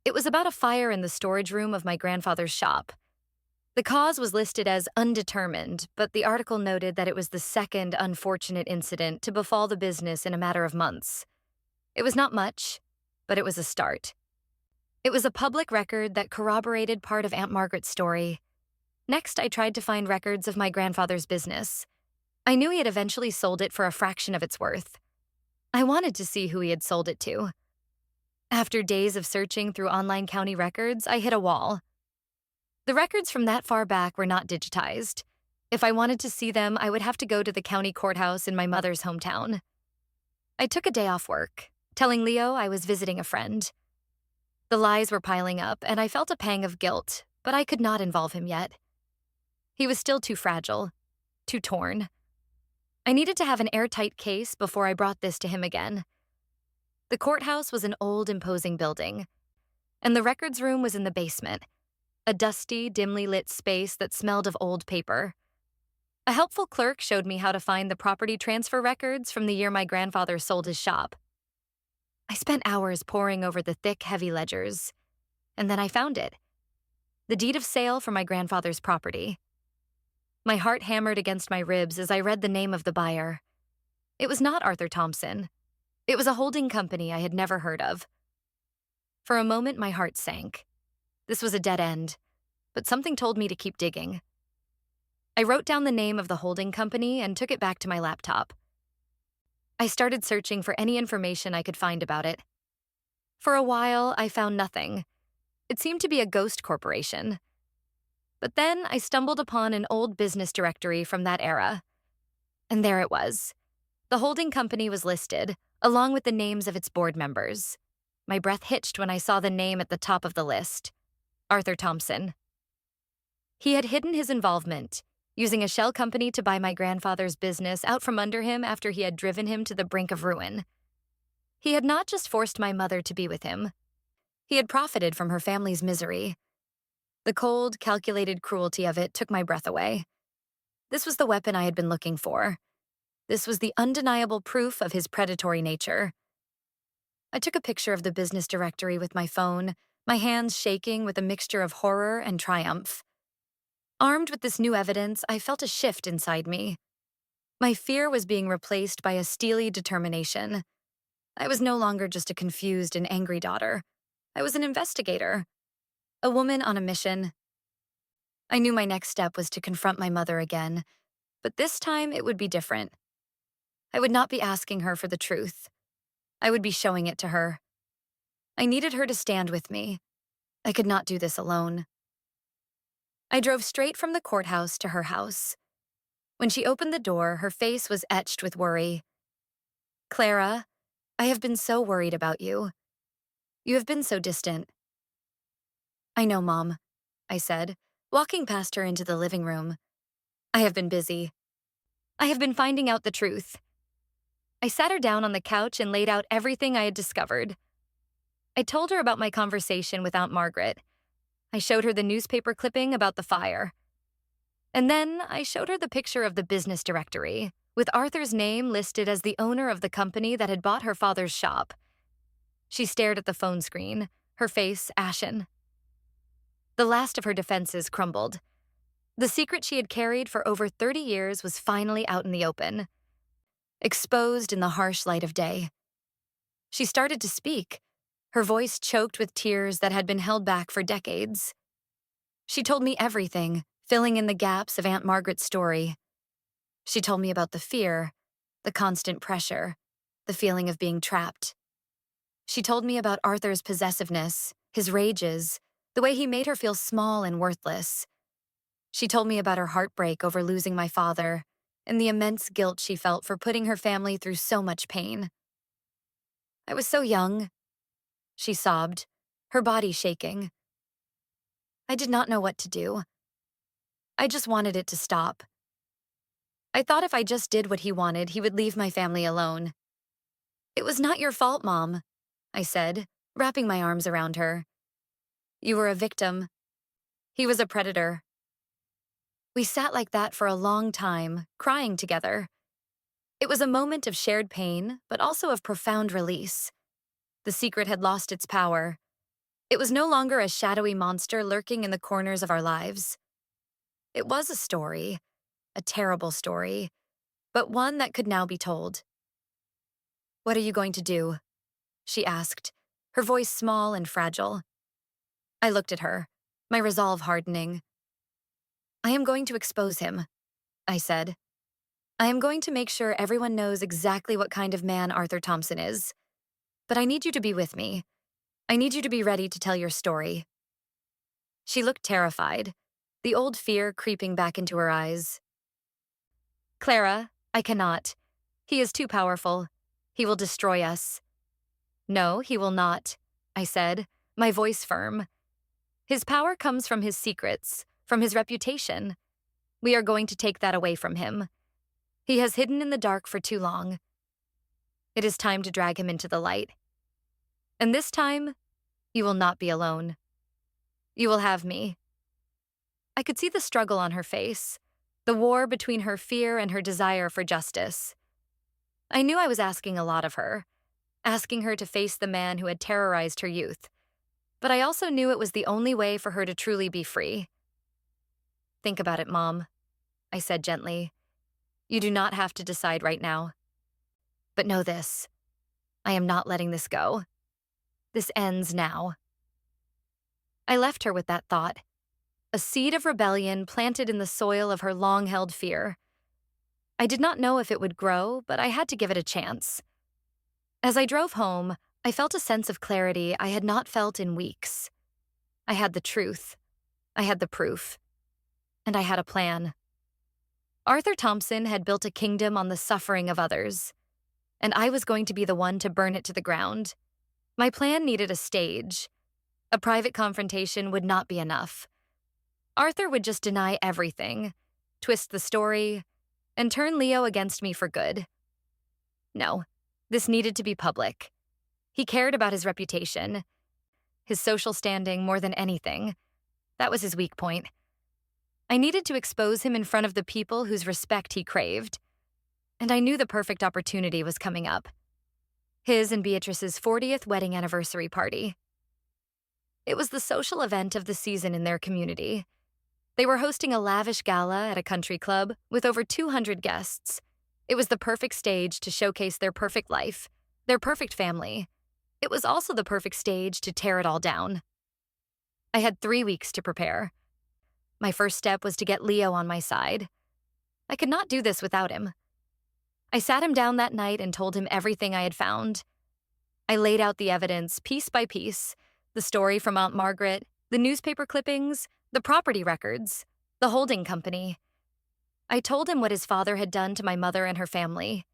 It was about a fire in the storage room of my grandfather's shop. The cause was listed as undetermined, but the article noted that it was the second unfortunate incident to befall the business in a matter of months. It was not much, but it was a start. It was a public record that corroborated part of Aunt Margaret's story. Next, I tried to find records of my grandfather's business. I knew he had eventually sold it for a fraction of its worth. I wanted to see who he had sold it to. After days of searching through online county records, I hit a wall. The records from that far back were not digitized. If I wanted to see them, I would have to go to the county courthouse in my mother's hometown. I took a day off work, telling Leo I was visiting a friend. The lies were piling up, and I felt a pang of guilt, but I could not involve him yet. He was still too fragile, too torn. I needed to have an airtight case before I brought this to him again. The courthouse was an old, imposing building, and the records room was in the basement, a dusty, dimly lit space that smelled of old paper. A helpful clerk showed me how to find the property transfer records from the year my grandfather sold his shop. I spent hours poring over the thick, heavy ledgers, and then I found it. The deed of sale for my grandfather's property. My heart hammered against my ribs as I read the name of the buyer. It was not Arthur Thompson. It was a holding company I had never heard of. For a moment, my heart sank. This was a dead end, but something told me to keep digging. I wrote down the name of the holding company and took it back to my laptop. I started searching for any information I could find about it. For a while, I found nothing. It seemed to be a ghost corporation. But then I stumbled upon an old business directory from that era. And there it was. The holding company was listed, along with the names of its board members. My breath hitched when I saw the name at the top of the list. Arthur Thompson. He had hidden his involvement, using a shell company to buy my grandfather's business out from under him after he had driven him to the brink of ruin. He had not just forced my mother to be with him. He had profited from her family's misery. The cold, calculated cruelty of it took my breath away. This was the weapon I had been looking for. This was the undeniable proof of his predatory nature. I took a picture of the business directory with my phone, my hands shaking with a mixture of horror and triumph. Armed with this new evidence, I felt a shift inside me. My fear was being replaced by a steely determination. I was no longer just a confused and angry daughter. I was an investigator. A woman on a mission. I knew my next step was to confront my mother again, but this time it would be different. I would not be asking her for the truth. I would be showing it to her. I needed her to stand with me. I could not do this alone. I drove straight from the courthouse to her house. When she opened the door, her face was etched with worry. "Clara, I have been so worried about you. You have been so distant." "I know, Mom," I said, walking past her into the living room. "I have been busy. I have been finding out the truth." I sat her down on the couch and laid out everything I had discovered. I told her about my conversation with Aunt Margaret. I showed her the newspaper clipping about the fire. And then I showed her the picture of the business directory, with Arthur's name listed as the owner of the company that had bought her father's shop. She stared at the phone screen, her face ashen. The last of her defenses crumbled. The secret she had carried for over 30 years was finally out in the open, exposed in the harsh light of day. She started to speak, her voice choked with tears that had been held back for decades. She told me everything, filling in the gaps of Aunt Margaret's story. She told me about the fear, the constant pressure, the feeling of being trapped. She told me about Arthur's possessiveness, his rages, the way he made her feel small and worthless. She told me about her heartbreak over losing my father and the immense guilt she felt for putting her family through so much pain. I was so young, she sobbed, her body shaking. I did not know what to do. I just wanted it to stop. I thought if I just did what he wanted, he would leave my family alone. It was not your fault, Mom, I said, wrapping my arms around her. You were a victim. He was a predator. We sat like that for a long time, crying together. It was a moment of shared pain, but also of profound release. The secret had lost its power. It was no longer a shadowy monster lurking in the corners of our lives. It was a story, a terrible story, but one that could now be told. What are you going to do? She asked, her voice small and fragile. I looked at her, my resolve hardening. I am going to expose him, I said. I am going to make sure everyone knows exactly what kind of man Arthur Thompson is. But I need you to be with me. I need you to be ready to tell your story. She looked terrified, the old fear creeping back into her eyes. Clara, I cannot. He is too powerful. He will destroy us. No, he will not, I said, my voice firm. His power comes from his secrets, from his reputation. We are going to take that away from him. He has hidden in the dark for too long. It is time to drag him into the light. And this time, you will not be alone. You will have me. I could see the struggle on her face, the war between her fear and her desire for justice. I knew I was asking a lot of her, asking her to face the man who had terrorized her youth. But I also knew it was the only way for her to truly be free. Think about it, Mom, I said gently. You do not have to decide right now. But know this, I am not letting this go. This ends now. I left her with that thought, a seed of rebellion planted in the soil of her long-held fear. I did not know if it would grow, but I had to give it a chance. As I drove home, I felt a sense of clarity I had not felt in weeks. I had the truth. I had the proof. And I had a plan. Arthur Thompson had built a kingdom on the suffering of others, and I was going to be the one to burn it to the ground. My plan needed a stage. A private confrontation would not be enough. Arthur would just deny everything, twist the story, and turn Leo against me for good. No, this needed to be public. He cared about his reputation, his social standing more than anything. That was his weak point. I needed to expose him in front of the people whose respect he craved. And I knew the perfect opportunity was coming up. His and Beatrice's 40th wedding anniversary party. It was the social event of the season in their community. They were hosting a lavish gala at a country club with over 200 guests. It was the perfect stage to showcase their perfect life, their perfect family. It was also the perfect stage to tear it all down. I had 3 weeks to prepare. My first step was to get Leo on my side. I could not do this without him. I sat him down that night and told him everything I had found. I laid out the evidence piece by piece, the story from Aunt Margaret, the newspaper clippings, the property records, the holding company. I told him what his father had done to my mother and her family.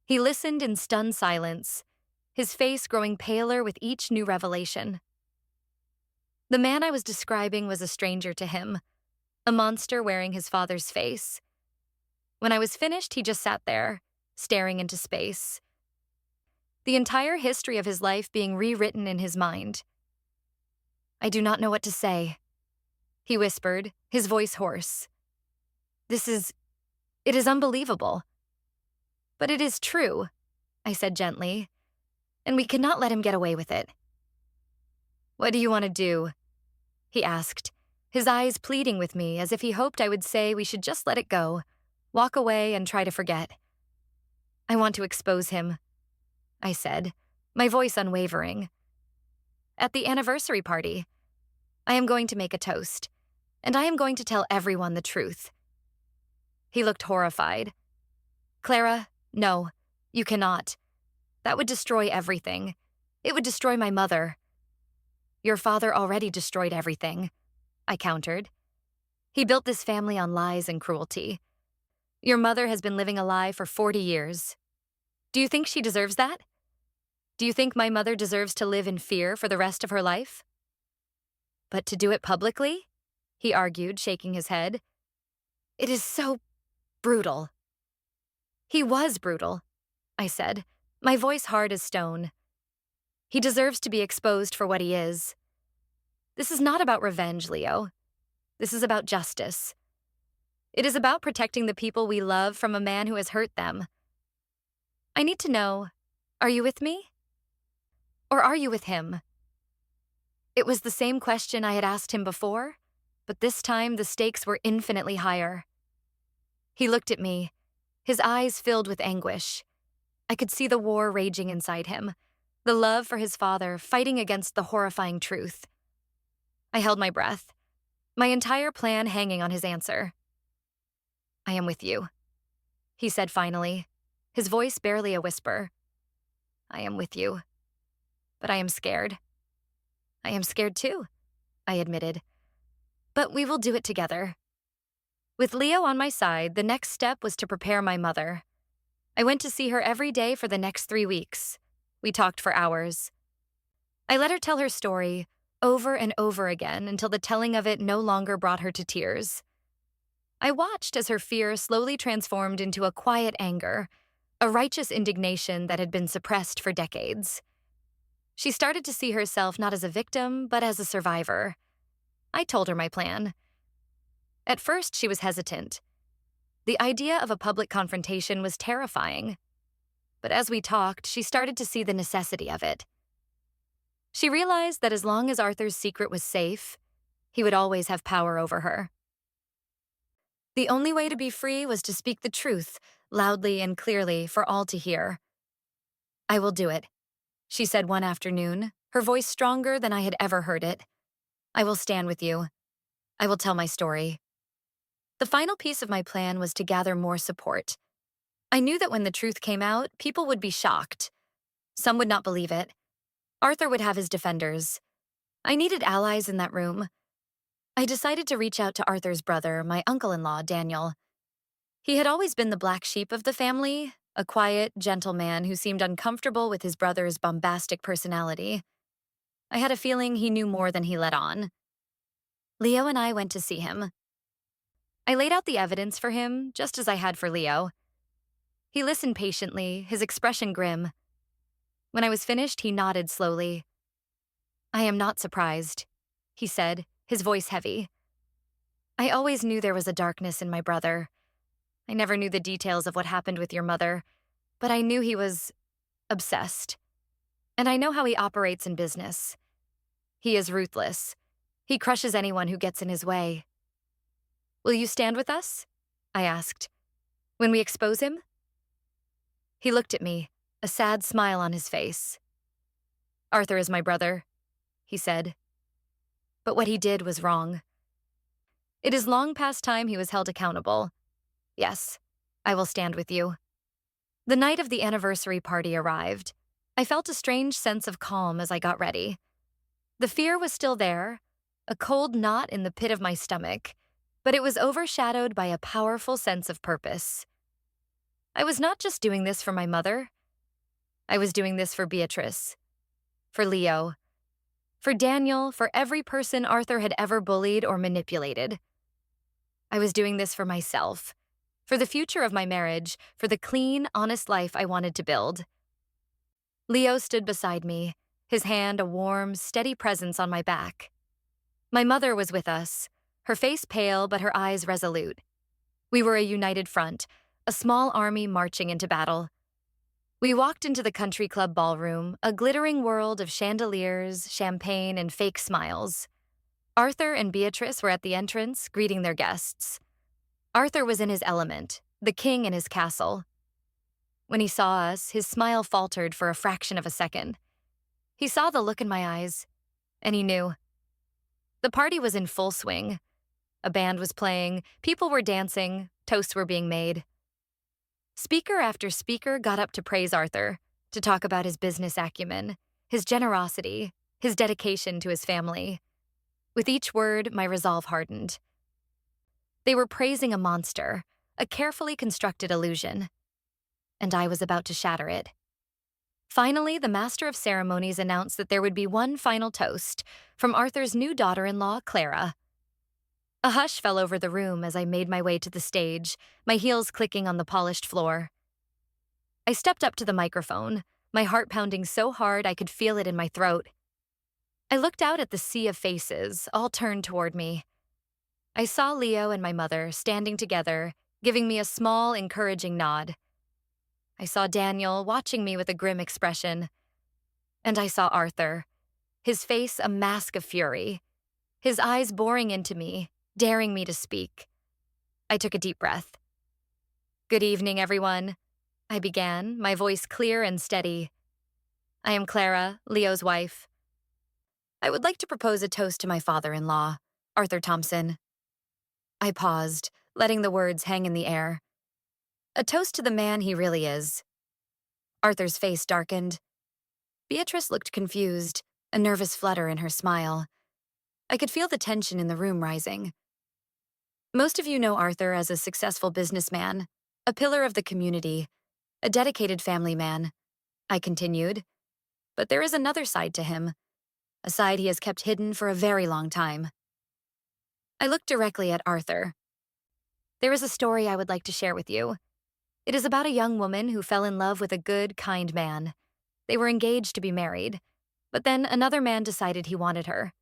He listened in stunned silence, his face growing paler with each new revelation. The man I was describing was a stranger to him, a monster wearing his father's face. When I was finished, he just sat there, staring into space. The entire history of his life being rewritten in his mind. I do not know what to say, he whispered, his voice hoarse. It is unbelievable. But it is true, I said gently, and we cannot let him get away with it. What do you want to do? He asked, his eyes pleading with me as if he hoped I would say we should just let it go, walk away and try to forget. I want to expose him, I said, my voice unwavering. At the anniversary party, I am going to make a toast, and I am going to tell everyone the truth. He looked horrified. Clara, no, you cannot. That would destroy everything. It would destroy my mother. Your father already destroyed everything, I countered. He built this family on lies and cruelty. Your mother has been living a lie for 40 years. Do you think she deserves that? Do you think my mother deserves to live in fear for the rest of her life? But to do it publicly? He argued, shaking his head. It is so brutal. He was brutal, I said, my voice hard as stone. He deserves to be exposed for what he is. This is not about revenge, Leo. This is about justice. It is about protecting the people we love from a man who has hurt them. I need to know, are you with me? Or are you with him? It was the same question I had asked him before, but this time the stakes were infinitely higher. He looked at me, his eyes filled with anguish. I could see the war raging inside him, the love for his father fighting against the horrifying truth. I held my breath, my entire plan hanging on his answer. I am with you, he said finally, his voice barely a whisper. I am with you, but I am scared. I am scared too, I admitted. But we will do it together. With Leo on my side, the next step was to prepare my mother. I went to see her every day for the next 3 weeks. We talked for hours. I let her tell her story over and over again until the telling of it no longer brought her to tears. I watched as her fear slowly transformed into a quiet anger, a righteous indignation that had been suppressed for decades. She started to see herself not as a victim, but as a survivor. I told her my plan. At first, she was hesitant. The idea of a public confrontation was terrifying. But as we talked, she started to see the necessity of it. She realized that as long as Arthur's secret was safe, he would always have power over her. The only way to be free was to speak the truth, loudly and clearly, for all to hear. I will do it, she said one afternoon, her voice stronger than I had ever heard it. I will stand with you. I will tell my story. The final piece of my plan was to gather more support. I knew that when the truth came out, people would be shocked. Some would not believe it. Arthur would have his defenders. I needed allies in that room. I decided to reach out to Arthur's brother, my uncle-in-law, Daniel. He had always been the black sheep of the family, a quiet, gentle man who seemed uncomfortable with his brother's bombastic personality. I had a feeling he knew more than he let on. Leo and I went to see him. I laid out the evidence for him, just as I had for Leo. He listened patiently, his expression grim. When I was finished, he nodded slowly. I am not surprised, he said, his voice heavy. I always knew there was a darkness in my brother. I never knew the details of what happened with your mother, but I knew he was obsessed. And I know how he operates in business. He is ruthless. He crushes anyone who gets in his way. Will you stand with us? I asked. When we expose him? He looked at me, a sad smile on his face. Arthur is my brother, he said. But what he did was wrong. It is long past time he was held accountable. Yes, I will stand with you. The night of the anniversary party arrived. I felt a strange sense of calm as I got ready. The fear was still there, a cold knot in the pit of my stomach, but it was overshadowed by a powerful sense of purpose. I was not just doing this for my mother. I was doing this for Beatrice, for Leo, for Daniel, for every person Arthur had ever bullied or manipulated. I was doing this for myself, for the future of my marriage, for the clean, honest life I wanted to build. Leo stood beside me, his hand a warm, steady presence on my back. My mother was with us, her face pale but her eyes resolute. We were a united front, a small army marching into battle. We walked into the country club ballroom, a glittering world of chandeliers, champagne, and fake smiles. Arthur and Beatrice were at the entrance, greeting their guests. Arthur was in his element, the king in his castle. When he saw us, his smile faltered for a fraction of a second. He saw the look in my eyes, and he knew. The party was in full swing. A band was playing, people were dancing, toasts were being made. Speaker after speaker got up to praise Arthur, to talk about his business acumen, his generosity, his dedication to his family. With each word, my resolve hardened. They were praising a monster, a carefully constructed illusion, and I was about to shatter it. Finally, the master of ceremonies announced that there would be one final toast from Arthur's new daughter-in-law, Clara. A hush fell over the room as I made my way to the stage, my heels clicking on the polished floor. I stepped up to the microphone, my heart pounding so hard I could feel it in my throat. I looked out at the sea of faces, all turned toward me. I saw Leo and my mother standing together, giving me a small, encouraging nod. I saw Daniel watching me with a grim expression. And I saw Arthur, his face a mask of fury, his eyes boring into me, daring me to speak. I took a deep breath. "Good evening, everyone," I began, my voice clear and steady. "I am Clara, Leo's wife. I would like to propose a toast to my father-in-law, Arthur Thompson." I paused, letting the words hang in the air. A toast to the man he really is. Arthur's face darkened. Beatrice looked confused, a nervous flutter in her smile. I could feel the tension in the room rising. Most of you know Arthur as a successful businessman, a pillar of the community, a dedicated family man, I continued. But there is another side to him, a side he has kept hidden for a very long time. I looked directly at Arthur. "There is a story I would like to share with you. It is about a young woman who fell in love with a good, kind man. They were engaged to be married, but then another man decided he wanted her.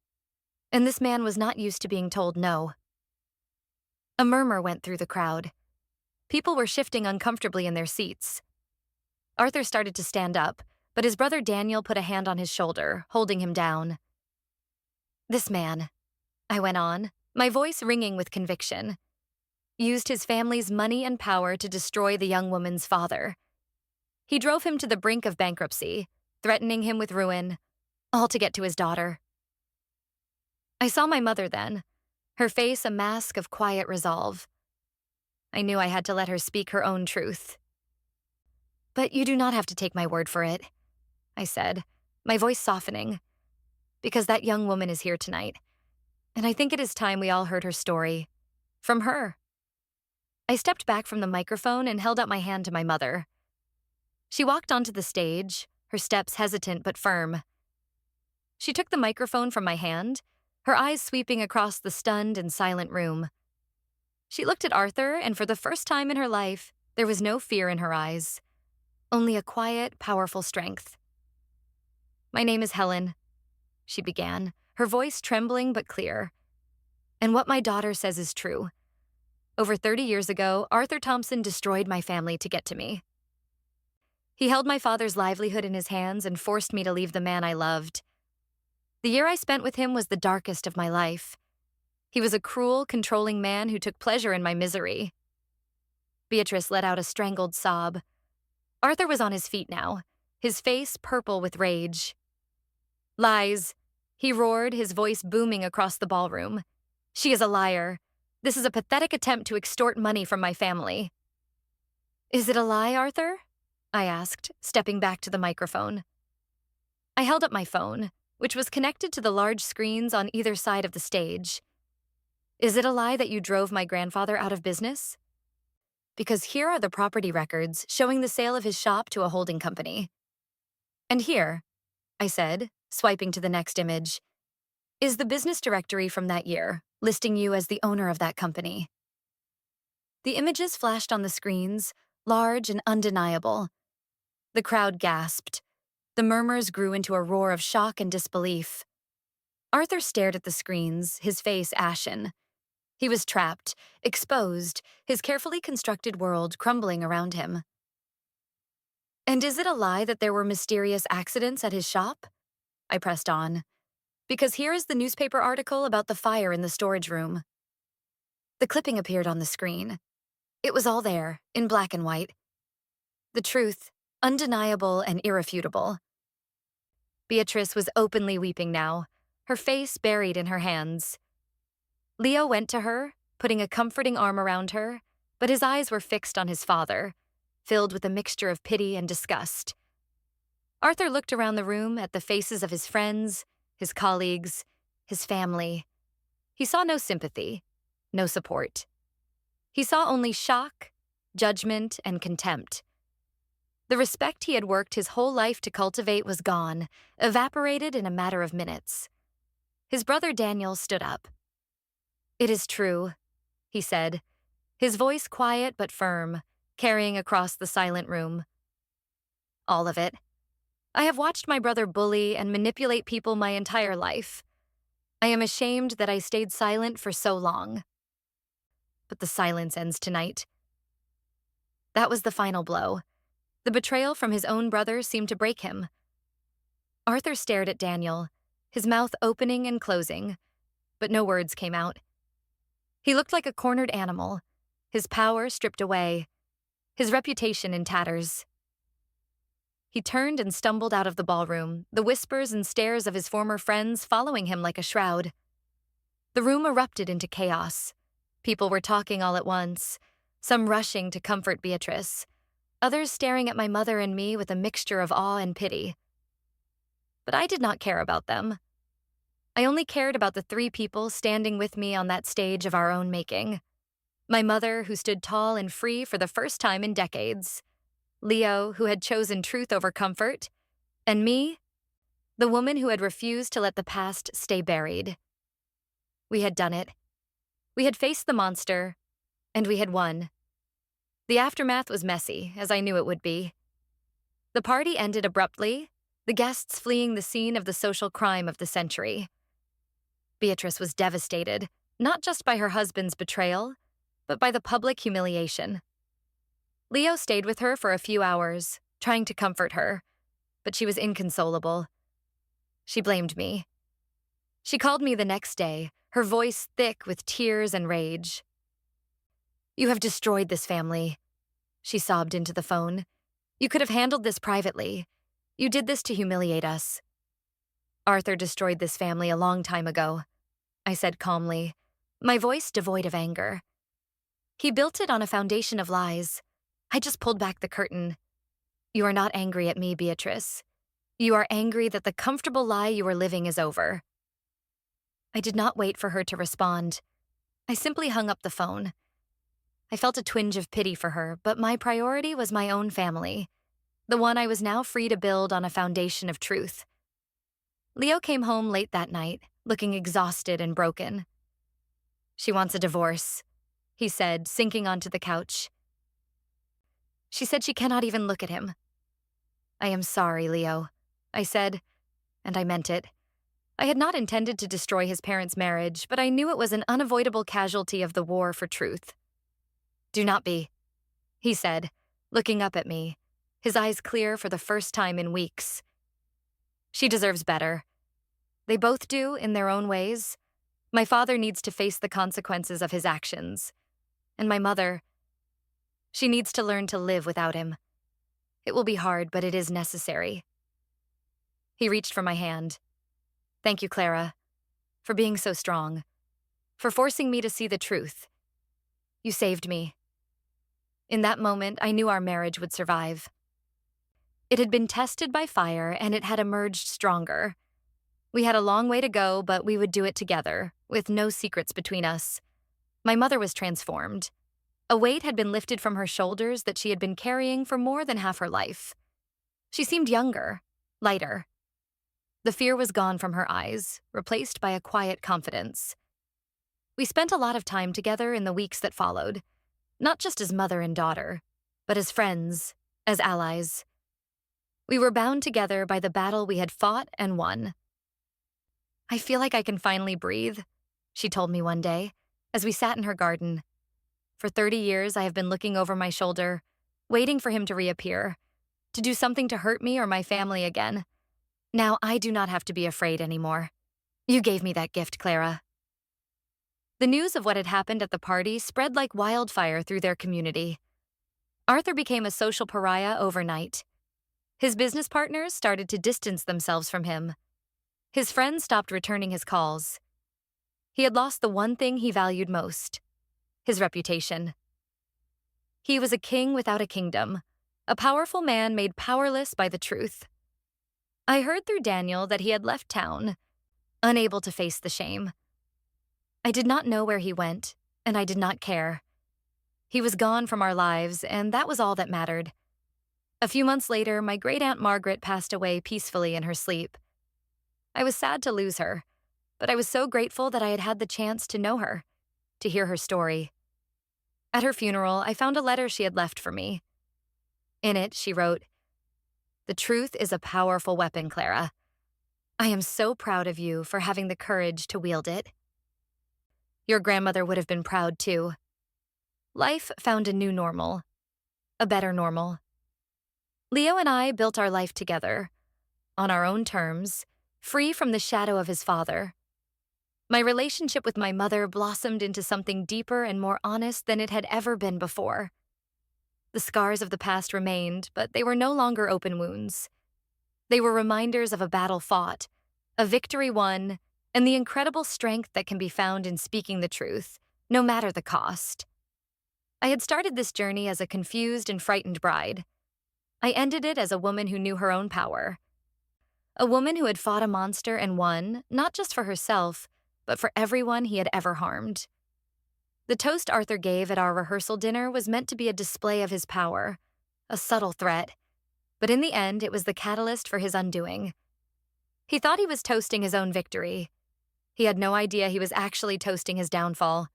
And this man was not used to being told no." A murmur went through the crowd. People were shifting uncomfortably in their seats. Arthur started to stand up, but his brother Daniel put a hand on his shoulder, holding him down. "This man," I went on, my voice ringing with conviction, "used his family's money and power to destroy the young woman's father. He drove him to the brink of bankruptcy, threatening him with ruin, all to get to his daughter." I saw my mother then, her face a mask of quiet resolve. I knew I had to let her speak her own truth. "But you do not have to take my word for it," I said, my voice softening, "because that young woman is here tonight, and I think it is time we all heard her story. From her." I stepped back from the microphone and held out my hand to my mother. She walked onto the stage, her steps hesitant but firm. She took the microphone from my hand, her eyes sweeping across the stunned and silent room. She looked at Arthur, and for the first time in her life, there was no fear in her eyes, only a quiet, powerful strength. "My name is Helen," she began, her voice trembling but clear. "And what my daughter says is true. Over 30 years ago, Arthur Thompson destroyed my family to get to me. He held my father's livelihood in his hands and forced me to leave the man I loved. The year I spent with him was the darkest of my life. He was a cruel, controlling man who took pleasure in my misery." Beatrice let out a strangled sob. Arthur was on his feet now, his face purple with rage. "Lies," he roared, his voice booming across the ballroom. "She is a liar. This is a pathetic attempt to extort money from my family." "Is it a lie, Arthur?" I asked, stepping back to the microphone. I held up my phone, which was connected to the large screens on either side of the stage. "Is it a lie that you drove my grandfather out of business? Because here are the property records showing the sale of his shop to a holding company. And here," I said, swiping to the next image, "is the business directory from that year, listing you as the owner of that company." The images flashed on the screens, large and undeniable. The crowd gasped. The murmurs grew into a roar of shock and disbelief. Arthur stared at the screens, his face ashen. He was trapped, exposed, his carefully constructed world crumbling around him. "And is it a lie that there were mysterious accidents at his shop?" I pressed on. "Because here is the newspaper article about the fire in the storage room." The clipping appeared on the screen. It was all there, in black and white. The truth, undeniable and irrefutable. Beatrice was openly weeping now, her face buried in her hands. Leo went to her, putting a comforting arm around her, but his eyes were fixed on his father, filled with a mixture of pity and disgust. Arthur looked around the room at the faces of his friends, his colleagues, his family. He saw no sympathy, no support. He saw only shock, judgment, and contempt. The respect he had worked his whole life to cultivate was gone, evaporated in a matter of minutes. His brother Daniel stood up. "It is true," he said, his voice quiet but firm, carrying across the silent room. "All of it. I have watched my brother bully and manipulate people my entire life. I am ashamed that I stayed silent for so long. But the silence ends tonight." That was the final blow. The betrayal from his own brother seemed to break him. Arthur stared at Daniel, his mouth opening and closing, but no words came out. He looked like a cornered animal, his power stripped away, his reputation in tatters. He turned and stumbled out of the ballroom, the whispers and stares of his former friends following him like a shroud. The room erupted into chaos. People were talking all at once, some rushing to comfort Beatrice, others staring at my mother and me with a mixture of awe and pity. But I did not care about them. I only cared about the three people standing with me on that stage of our own making. My mother, who stood tall and free for the first time in decades. Leo, who had chosen truth over comfort. And me, the woman who had refused to let the past stay buried. We had done it. We had faced the monster, and we had won. The aftermath was messy, as I knew it would be. The party ended abruptly, the guests fleeing the scene of the social crime of the century. Beatrice was devastated, not just by her husband's betrayal, but by the public humiliation. Leo stayed with her for a few hours, trying to comfort her, but she was inconsolable. She blamed me. She called me the next day, her voice thick with tears and rage. "You have destroyed this family," she sobbed into the phone. "You could have handled this privately. You did this to humiliate us." "Arthur destroyed this family a long time ago," I said calmly, my voice devoid of anger. "He built it on a foundation of lies. I just pulled back the curtain. You are not angry at me, Beatrice. You are angry that the comfortable lie you are living is over." I did not wait for her to respond. I simply hung up the phone. I felt a twinge of pity for her, but my priority was my own family, the one I was now free to build on a foundation of truth. Leo came home late that night, looking exhausted and broken. "She wants a divorce," he said, sinking onto the couch. "She said she cannot even look at him." "I am sorry, Leo," I said, and I meant it. I had not intended to destroy his parents' marriage, but I knew it was an unavoidable casualty of the war for truth. "Do not be," he said, looking up at me, his eyes clear for the first time in weeks. "She deserves better. They both do, in their own ways. My father needs to face the consequences of his actions. And my mother, she needs to learn to live without him. It will be hard, but it is necessary." He reached for my hand. "Thank you, Clara, for being so strong, for forcing me to see the truth. You saved me." In that moment, I knew our marriage would survive. It had been tested by fire, and it had emerged stronger. We had a long way to go, but we would do it together, with no secrets between us. My mother was transformed. A weight had been lifted from her shoulders that she had been carrying for more than half her life. She seemed younger, lighter. The fear was gone from her eyes, replaced by a quiet confidence. We spent a lot of time together in the weeks that followed, not just as mother and daughter, but as friends, as allies. We were bound together by the battle we had fought and won. "I feel like I can finally breathe," she told me one day, as we sat in her garden. "For 30 years, I have been looking over my shoulder, waiting for him to reappear, to do something to hurt me or my family again. Now I do not have to be afraid anymore. You gave me that gift, Clara." The news of what had happened at the party spread like wildfire through their community. Arthur became a social pariah overnight. His business partners started to distance themselves from him. His friends stopped returning his calls. He had lost the one thing he valued most: his reputation. He was a king without a kingdom, a powerful man made powerless by the truth. I heard through Daniel that he had left town, unable to face the shame. I did not know where he went, and I did not care. He was gone from our lives, and that was all that mattered. A few months later, my great-aunt Margaret passed away peacefully in her sleep. I was sad to lose her, but I was so grateful that I had had the chance to know her, to hear her story. At her funeral, I found a letter she had left for me. In it, she wrote, "The truth is a powerful weapon, Clara. I am so proud of you for having the courage to wield it. Your grandmother would have been proud too. Life found a new normal, a better normal. Leo and I built our life together, on our own terms, free from the shadow of his father. My relationship with my mother blossomed into something deeper and more honest than it had ever been before. The scars of the past remained, but they were no longer open wounds. They were reminders of a battle fought, a victory won, and the incredible strength that can be found in speaking the truth, no matter the cost. I had started this journey as a confused and frightened bride. I ended it as a woman who knew her own power. A woman who had fought a monster and won, not just for herself, but for everyone he had ever harmed. The toast Arthur gave at our rehearsal dinner was meant to be a display of his power, a subtle threat, but in the end it was the catalyst for his undoing. He thought he was toasting his own victory. He had no idea he was actually toasting his downfall.